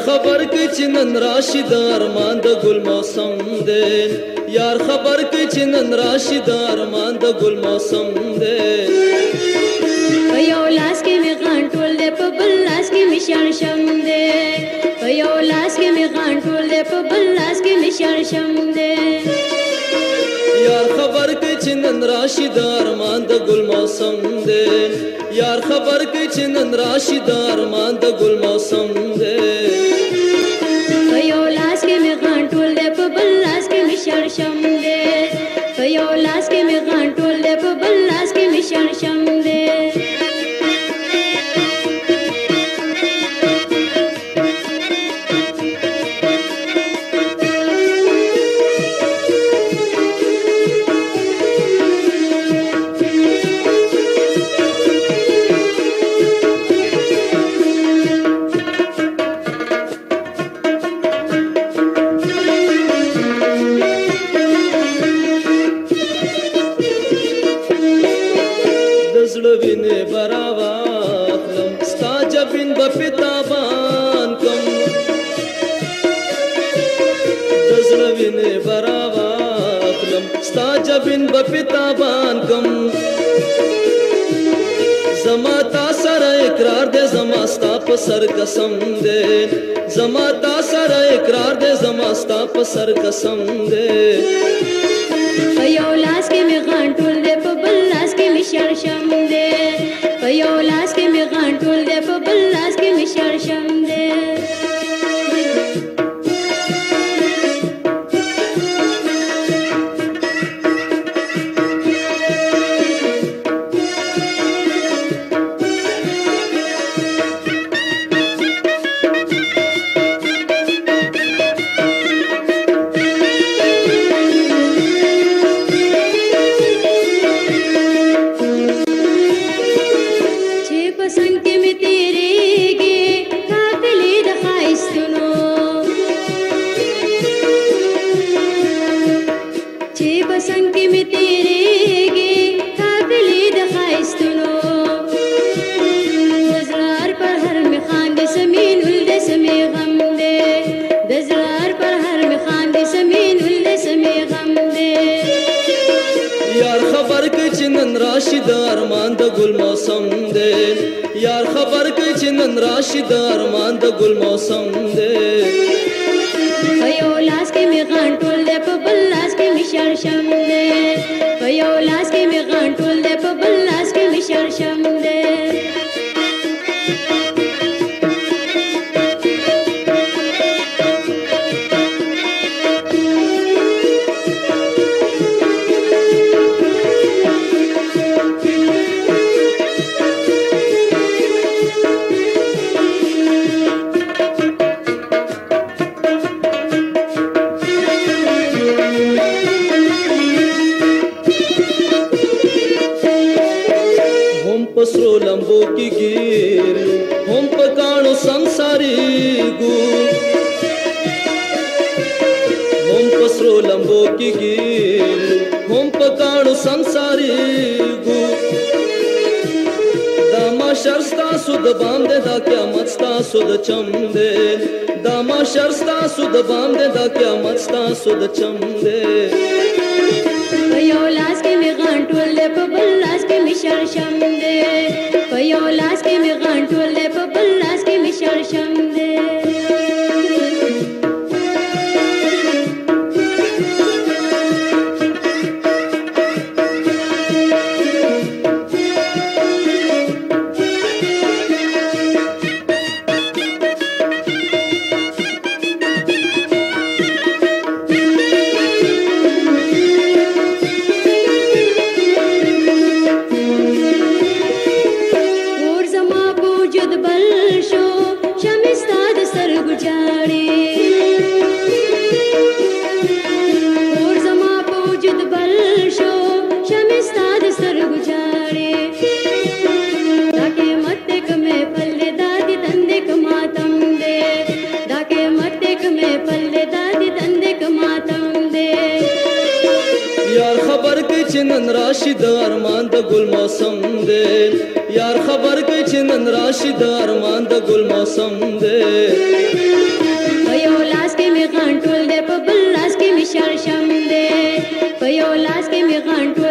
خبر کړي چې نن راشي د ارمان د ګل موسم دی یار خبر کړي چې نن راشي د ارمان د ګل موسم دی په یو لاس کې می غان ټول دی په بل لاس کې می شړشم دی په یو لاس کې می غان ټول دی په بل لاس کې می شړشم دی یار خبر کړي چې نن راشي د ارمان د ګل موسم دی یار خبر کړي چې نن راشي د ارمان د ګل موسم دی په یو لاس کې می غان ټول دی په بل لاس کې می شړشم دی په یو لاس کې می غان ټول دی په بل لاس کې می شړشم دی وینې براوا خلم ستا جبین بپتابان کم دزړه وینې براوا خلم ستا جبین بپتابان کم زما تا سره اقرار دې زما ستا په سر قسم دې زما تا سره اقرار دې زما ستا په سر قسم دې په یو لاس کې می غان ټول دی په بل لاس کې می شړشم دی په یو لاس کې می غان ټول دی په بل لاس کې می شړشم دی راشي د ارمان د ګل موسم دی یار خبر کړي چې نن راشي د ارمان د ګل موسم دی په یو لاس کې می غان ټول دی په بل لاس کې می شړشم دی په یو لاس کې می غان ټول دی په بل لاس کې می شړشم دی पसरो लंबो की गिर हम पकाणो संसारी गु हम पसरो लंबो की गिर हम पकाणो संसारी गु दामा शर्स्ता सुद बाम दे दा क्या मस्ता सुद चम दे दामा शर्स्ता सुद बाम दे दा क्या मस्ता सुद चम दे په یو لاس کې می غان ټول دی په بل لاس کې می شړشم دی په یو لاس کې می غان ټول دی په بل لاس کې می شړشم دی یار خبر کړي چې نن راشي د ارمان د ګل موسم دی یار خبر کړي چې نن راشي د ارمان د ګل موسم دی غان ټول دې په بل لاس کې می شړشم دې په یو لاس کې می غان ټول